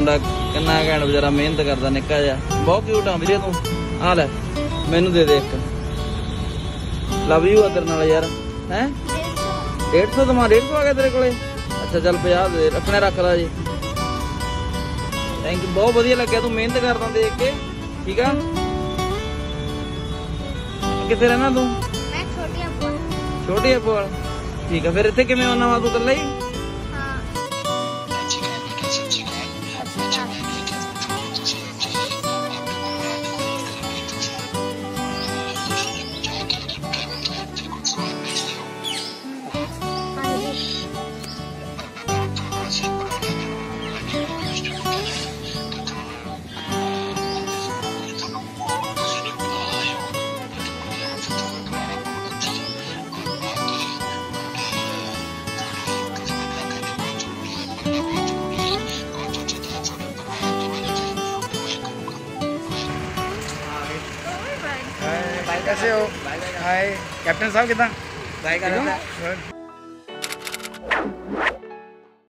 मुंडा किन्ना घैंट बेचारा मेहनत करदा निक्का जिहा बहुत क्यूट आ वीरे तू आ ले मैनू दे दे एक लव यू तेरे नाल यार हैं 150 तो 150 आ गया तेरे कोले अच्छा चल 50 दे अपने रख ला जी थैंक यू बहुत वधिया लग्या तू मेहनत करदा देख के ठीक आ किथे रहना तू मैं छोटी अपोल ठीक है फिर इत्थे किवें आउणा वा तू कल्ला ही कैसे हो? हाय कैप्टन साहब कितना?